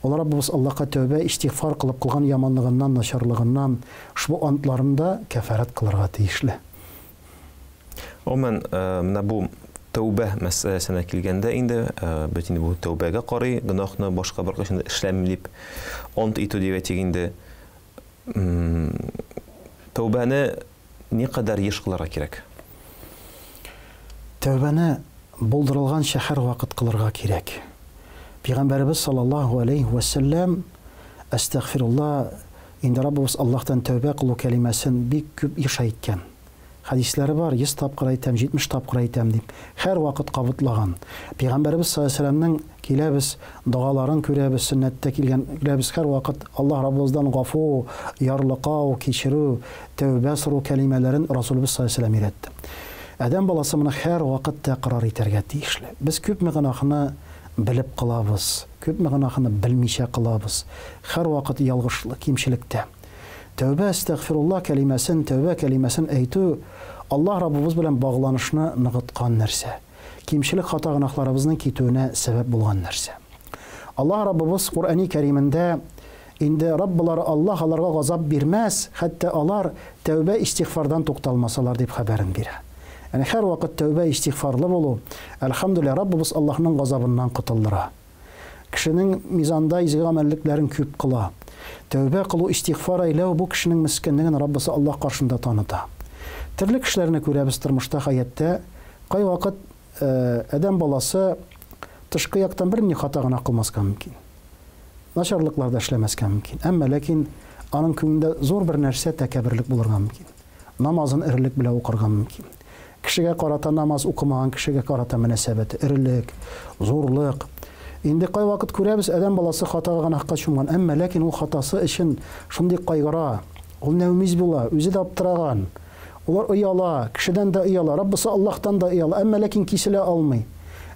ул Раббыбыз Аллаһка тәүбә, истигъфар кылып кылган яманлыгыннан, начарлыгыннан шул антларында кәфарәт кылырга тиешле. Оман менә бу тәүбә мәсьәләсенә килгәндә инде бит инде бу тәүбәгә карый, гынахны башка бер кашында эшләмим дип ант итү дип әйтик инде. Тәүбәне никадәр еш кылырга кирәк? тәүбәне булдырылган шәһәр вакыт кылырга кирәк. Пәйгамбәрбез саллаллаһу алейхи ва саллям астагфирулла, инде Раббыбыз Аллаһтан тәүбә кылу кәлимәсен бик күп иша иткән. Хадисләре бар, 100 тапкыр әйтәм, 70 тапкыр әйтәм дип, һәр вакыт кабытлаган. Пәйгамбәрбез саллаллаһу алейхи ва саллямның киләбез, дугаларын күрәбез, сөннәттә килгән күрәбез, һәр вакыт Аллаһ Раббыбыздан гафу, ярлыкау, кичерү, тәүбә сорау кәлимәләрен Расулыбыз саллаллаһу алейхи ва саллям өйрәтте. Адәм баласы моны һәр вакыт тәкрар итәргә тиешле. Без күпме гынаһны белеп кылабыз, күпме гынаһны белмичә кылабыз. Һәр вакыт ялгышлык, кимчелектә. Тәүбә астагфирулла кәлимәсен, тәүбә кәлимәсен әйтү Аллаһ Раббыбыз белән багланышны ныгыткан нәрсә. Кимчелек хата гынаһларыбызның китүенә сәбәп булган нәрсә. Аллаһ Раббыбыз Куръани Кәримендә инде Раббылары Аллаһ аларга газап бирмәс, хәтта алар тәүбә истигъфардан тукталмасалар дип хәбәрен бирә. Яни һәр вакыт тәүбә истигъфарлы булу, әлхәмдүлилләһ, Раббыбыз Аллаһның газабыннан котылдыра. Кешенең мизанда изге гамәллекләрен күп кыла. Тәүбә кылу, истигъфар әйләү бу кешенең мискенлеген Раббысы Аллаһ каршында таныта. Төрле кешеләрне күрәбез тормышта, хәятта. Кай вакыт адәм баласы тышкы яктан бер ни хата гына кылмаска мөмкин. Начарлыклар да эшләмәскә мөмкин. Әмма ләкин аның күңелендә зур бер нәрсә, тәкәбберлек булырга мөмкин. Намазын ирлек белән укырга мөмкин. Кешегә карата намаз укымаган кешегә карата мөнәсәбәте ирлек, зурлык. Инде кай вакыт күрәбез, адәм баласы хатага гынахка чумган, әмма ләкин ул хатасы өчен шундый кайгыра, ул нәүмиз була, үзе дә аптыраган. Улар ыяла, кешедән дә ыяла, Раббысы Аллаһтан да ыяла, әмма ләкин киселә алмый.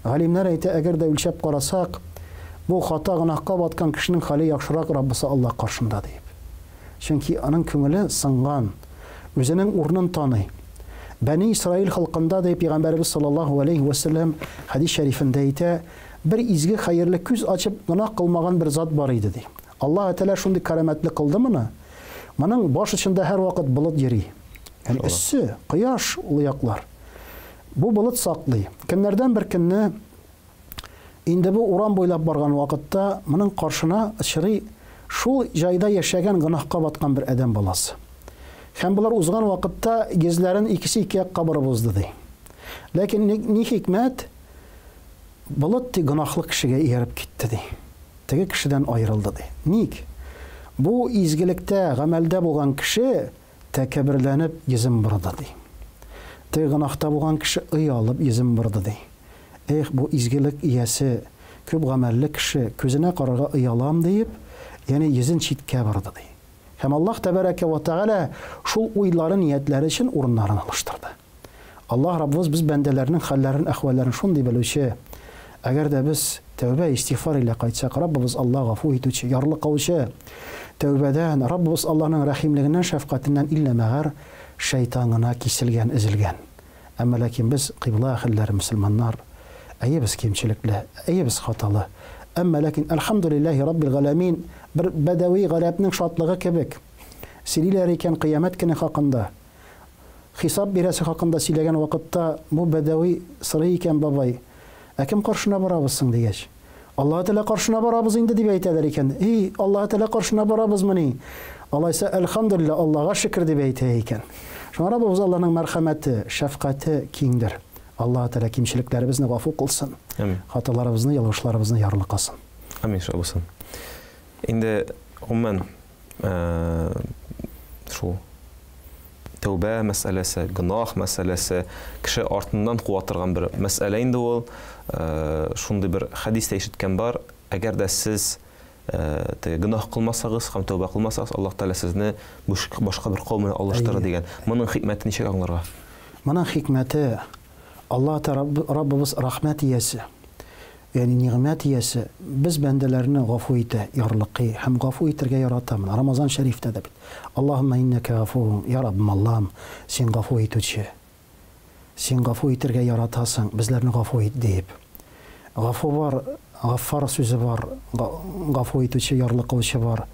Галимнәр әйтә, әгәр дә үлчәп карасак, бу хата гынахка баткан кешенең хәле яхшырак Раббысы Аллаһ каршында дип. Чөнки аның күңеле сынган, үзенең урынын таный. Бәни Исраил халкында да Пәйгамбәрбез саллаллаһу алейхи ва саллям хадис шәрифендә әйтә, бер изге хәерле күз ачып гынах кылмаган бер зат бар иде ди. Аллаһ Тәала шундый кәрамәтле кылды моны. Моның баш ичендә һәр вакыт болыт йөри. Яни эссе, кояш ул яклар. Бу болыт саклый. Көннәрдән бер көнне инде бу урам буйлап барган вакытта моның каршына чырый шул җайда яшәгән гынахка баткан бер адәм баласы. Һәм булар узган вакытта гезләрен икесе ике якка борып узды ди. Ләкин ни хикмәт, болыт гынахлы кешегә ияреп китте ди. Теге кешедән аерылды ди. Ник? Бу изгелектә, гамәлдә булган кеше тәкәбберләнеп йөзен бұрды ди. Теге гынахта булган кеше ыялып йөзен бұрды ди. Эх, бу изгелек иясе, күп гамәлле кеше күзенә карарга ыялам дип, яни йөзен читкә бұрды ди. Һәм Аллаһ тәбәрәкә ва тәгалә шул уйлары, ниятләре өчен урыннарын алыштырды. Аллаһ Раббыбыз без бәндәләрнең хәлләрен, әхвалларын шундый белүче. Әгәр дә без тәүбә, истигъфар илә кайтсак, Раббыбыз Аллаһ гафу итүче, ярлыкаучы. Тәүбәдән, Раббыбыз Аллаһның рәхимлегеннән, шәфкатеннән иллә-мәгәр шәйтанына киселгән, өзелгән. Әмма ләкин без кыйбла әхилләр, мөселманнар, әйе без кимчелекле, әйе без хаталы. Әмма ләкин әлхәмдүлиллаһи раббил галәмин, бер бәдәви галәпнең шатлыгы кебек. Сөйлиләр икән кыямәт көне хакында. Хисап бирәсе хакында сөйләгән вакытта бу бәдәви сырый икән, бабай. Ә кем каршына барабыз соң дигәч? Аллаһ Тәала каршына барабыз инде дип әйтәләр икән. Эй, Аллаһ Тәала каршына барабызмыни? Алайса әлхәмдүлиллаһ, Аллаһга шөкер дип әйтә икән. Шуңа Раббыбыз Аллаһның мәрхәмәте, шәфкате киңдер. Аллаһ Тәала кимчелекләребезне гафу кылсын. Хаталарыбызны, ялгышларыбызны ярлыкасын. Амин шабысын. Инде гомумән шул тәүбә мәсьәләсе, гынах мәсьәләсе кеше артыннан куатырган бер мәсьәлә инде ул. Шундый бер хадистә ишеткән бар. Әгәр дә сез гынах кылмасагыз һәм тәүбә кылмасагыз, Аллаһ Тәала сезне башка бер кавымны алыштырыр дигән. Моның хикмәте ничек аңларга? Моның хикмәте Аллаһ Тәала Раббыбыз рәхмәт иясе. Yani nimet iyesi, biz bəndelərini ғafu ite, yarlıqı, həm ғafu itərgə yaratamın. Ramazan şərifdə də bit. Allahümme inneke ғafuun, ya Rabbim Allah'ım, sen ғafu itüçü. Sen ғafu itərgə yaratasın, bizlərini ғafu it deyib. Ғafu var, ғaffar sözü var, ғafu itüçü, yarlıqıvışı var.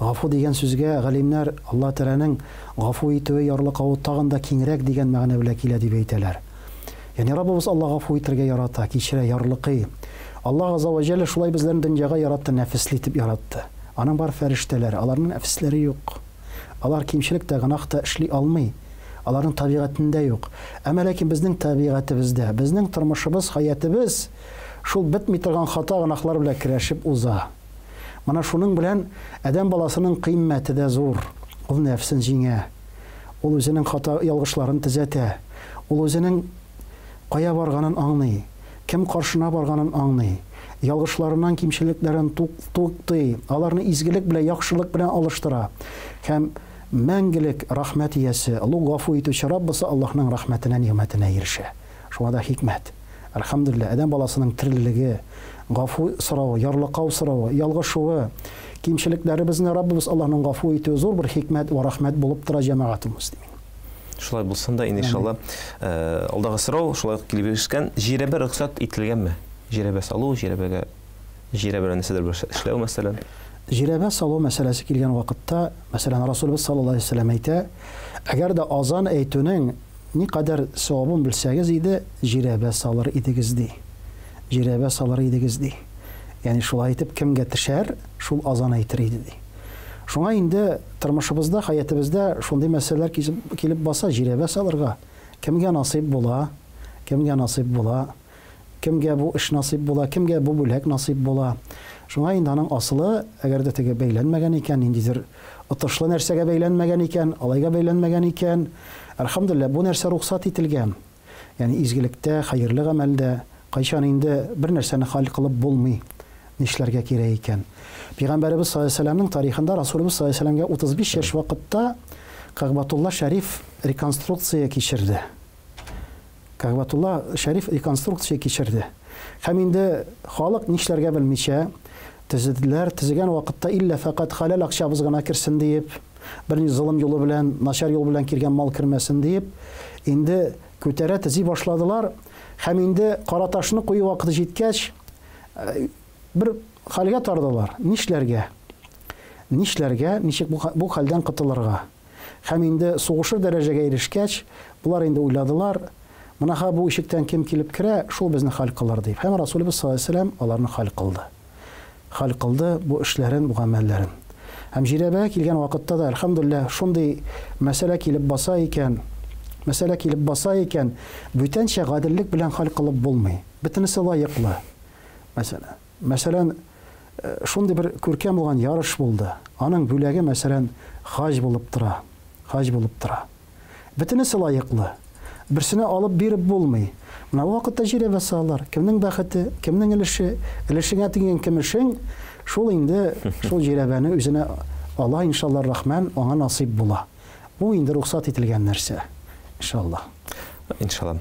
Ғафу деген сүзгә галимнәр Аллаһ Тәгаләнең ғафу итүе, ярлыклауы тагында киңрәк дигән мәгънә белән килә дип әйтәләр. Яни Раббыбыз Аллаһ ғафу итәргә ярата, кичерә, ярлыкый. Аллаһ Азza ва Җаллә шулай безләрне дөньяга яратты, нәфесле итеп яратты. Аның бар фәрештәләре, аларның нәфесләре юк. Алар кимчелек тә, гынах та эшли алмый. аларның табигатында юк. Әмма ләкин безнең табигатыбызда, безнең тормышыбыз, хаятыбыз шул бетми торган хата гынахлар белән көрәшеп уза. Менә шуның белән адәм баласының кыйммәте дә зур. Ул нәфсен җиңә. Ул үзенең хата ялгышларын төзәтә. Ул үзенең кая барганын аңлый, кем каршына барганын аңлый. Ялгышларыннан кимчелекләрен туктый, аларны изгелек белән, яхшылык белән алыштыра. Һәм мәңгелек рәхмәт иясе, улуг гафу итүче Раббысы Аллаһның рәхмәтенә, ниъмәтенә ирешә. Шуңа да хикмәт. Әлхәмдүлилләh, адәм баласының тереллеге, гафу сорауы, ярлыкау сорауы, ялгышуы, кимчелекләребезне Раббыбыз Аллаһның гафу итүе зур бер хикмәт ва рәхмәт булып тора җәмәгатул муслимин. Шулай булсын да, иншалла. Алдагы сорау шулай килеп ишкән, җирәбә рөхсәт ителгәнме? Җирәбә салу, җирәбәгә җирәбә нәрсәдер бер эшләү мәсәлән. Җирәбә салу мәсьәләсе килгән вакытта, мәсәлән, Расулыбыз саллаллаһу алейһи ва сәллям әйтә, әгәр дә азан әйтүнең никадәр савабын белсәгез иде, җирәбә салыр идегез ди. Җирәбә салыр идегез ди. Ягъни шулай итеп кемгә төшәр, шул азан әйтер иде ди. Шуңа инде тормышыбызда, хаятыбызда шундый мәсьәләләр килеп баса, җирәбә салырга. Кемгә насыйп була? Кемгә насыйп була? Кемгә бу эш насыйп була? Кемгә бу бүләк насыйп була? Шуңа инде аның асылы, әгәр дә теге бәйләнмәгән икән, ниндидер отышлы нәрсәгә бәйләнмәгән икән, алайга бәйләнмәгән икән, әлхәмдүлилләh, бу нәрсә рөхсәт ителгән. Ягъни изгелектә, хәерле гамәлдә кайчан инде бер нәрсәне хәл кылып булмый, нишләргә кирәк икән. Пәйгамбәрбез саллаллаһу алейһи ва сәлләмнең тарихында Расулыбыз саллаллаһу алейһи ва сәлләмгә 35 яшь вакытта Кәгъбәтулла шәриф реконструкция кичерде. Кәгъбәтулла шәриф реконструкция кичерде. Һәм инде халык нишләргә белмичә төзеделәр, төзегән вакытта иллә фақат халал акчабыз гына кирсен диеп, берни зулым юлы белән, начар юл белән килгән мал кирмәсен диеп, инде күтәрә төзи башладылар. Һәм инде караташны кую вакыты җиткәч, бер хәлгә тардылар. Нишләргә? Ничек бу хәлдән котылырга? Һәм инде сугышыр дәрәҗәгә ирешкәч, булар инде уйладылар, монаха бу ишектән кем килеп керә, шул безне хәл кылыр дип. Һәм Расулыбыз саллаллаһу алейһи ва сәллям аларны хәл кылды. Хәл кылды бу эшләрен, бу гамәлләрен. Һәм җирәбә килгән вакытта да әлхәмдүлилләh шундый мәсьәлә килеп баса икән, бүтәнчә гаделлек белән хәл кылып булмый. Бөтенесе лаеклы. Мәсәлән, шундый бер күркәм булган ярыш булды. Аның бүләге мәсәлән хаҗ булып тора. Бөтенесе лаеклы. Берсенә алып биреп булмый. Менә вакытта җирәбә салалар. Кемнең бәхете, кемнең өлешеңә тигән кемешең, шул инде шул җирәбәне үзенә Алла иншалла рахман аңа насыйп була. Бу инде рөхсәт ителгән нәрсә. Иншалла. Иншалла.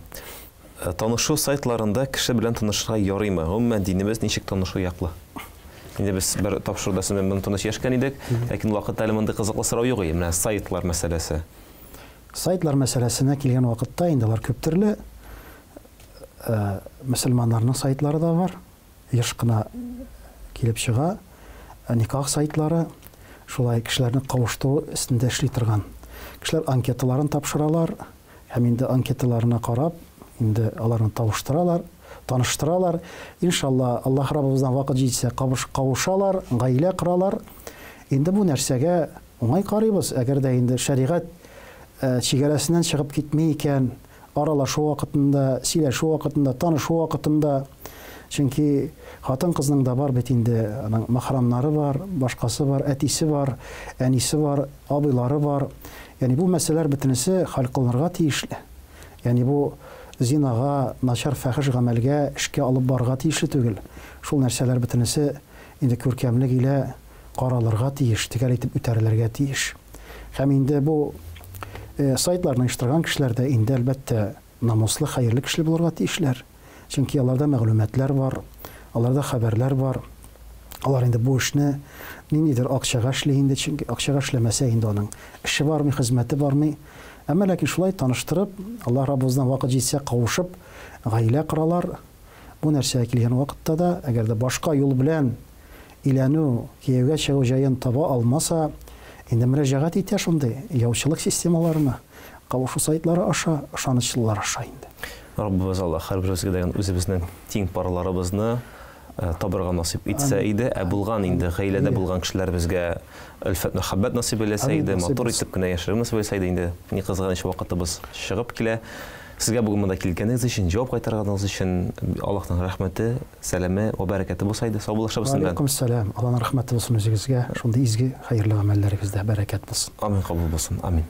Танышу сайтларында кеше белән танышырга ярыймы? Гомумән динебез ничек танышу яклы? Инде без бер тапшыруда сез белән таныш яшкән идек, ләкин вакытта әле монда кызыклы сорау юк иде. Менә сайтлар мәсьәләсе. Сайтлар мәсьәләсенә килгән вакытта инде алар күп төрле мөселманнарның сайтлары да бар. Еш кына килеп чыга. Никах сайтлары шулай кешеләрне кавыштыру өстендә эшли торган. Кешеләр анкеталарын тапшыралар, һәм инде анкеталарына карап, инде аларны таныштыралар. Иншалла, Аллаһ Раббыбыздан вакыт җитсә, кавышалар, гаилә коралар. Инде бу нәрсәгә уңай карыйбыз. Әгәр дә инде шәригать чигарасыннан чыгып китмәй икән, аралашу вакытында, сөйләшү вакытында, танышу вакытында, чөнки хатын кызның да бар бит инде, аның махрамнары бар, башкасы бар, әтисе бар, әнисе бар, абыйлары бар. Яни бу мәсьәләләр бөтенесе хәл кылынырга тиешле. Яни бу зинага, начар фәхиш гамәлгә эшкә алып барырга тиешле түгел. Шул нәрсәләр бөтенесе инде күркәмлек илә каралырга тиеш, тигәр итеп үтәрелергә тиеш. Һәм инде бу сайтларны оештырган кешеләр дә инде әлбәттә намуслы, хәерле кеше булырга тиешләр. Чөнки аларда мәгълүматлар бар, аларда хәбәрләр бар. Алар инде бу эшне ниндидер акчага эшли инде, чөнки акчага эшләмәсә инде аның эше бармы, хезмәте бармы. Әмма ләкин шулай таныштырып, Аллаһ Раббыбыздан вакыт җитсә кавышып, гаилә коралар. Бу нәрсәгә килгән вакытта да, әгәр дә башка юл белән иләнү, кияүгә чыгу җаен таба алмаса, инде мөрәҗәгать итә шундый яучылык системаларына, кавышу сайтлары аша, ышанычлылар аша инде. Раббыбыз Аллаһ һәрберебезгә дигән үзебезнең тиң парларыбызны табырга насип итсә иде, булган инде гаиләдә булган кешеләр безгә әлфәт мәхәббәт насип итсә иде, матур итеп кенә яшәргә насип итсә иде инде. Ни кызганыч вакытыбыз чыгып килә. Сезгә бүген монда килгәнегез өчен, җавап кайтарганыгыз өчен Аллаһның рәхмәте, сәламе ва бәрәкәте булса иде. Саубуллашабыз инде. Алейкум сәлам. Аллаһның рәхмәте булсын үзегезгә. Шундый изге, хәерле гамәлләрегездә бәрәкәт булсын. Амин, кабул булсын. Амин.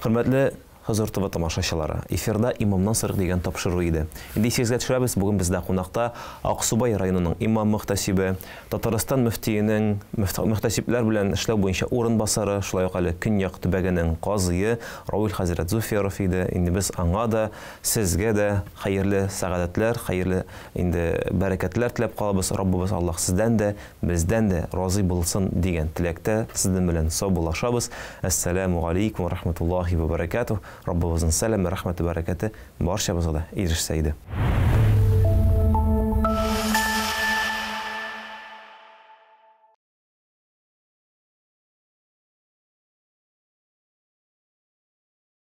Хөрмәтле Хозур ТВ тамашачылары, эфирда имамнан сырык дигән тапшыру иде. Инде сизгә төшерәбез, бүген бездә кунакта Аксубай районының имам мөхтәсибе, Татарстан мөфтиенең мөхтәсибләр белән эшләү буенча урынбасары, шулай ук әле Көньяк төбәгенең казые Равил хәзрәт Зуферов иде. Инде без аңа да, сезгә дә хәерле сәгадәтләр, хәерле инде бәрәкәтләр теләп калабыз. Раббыбыз Аллаһ сездән дә, бездән дә разый булсын дигән теләктә сезнең белән саубуллашабыз. Ассаламу алейкум ва рахматуллаһи ва баракатуһ. Раббыбызның сәламе, рәхмәте, бәрәкәте барчабызга да ирешсә иде.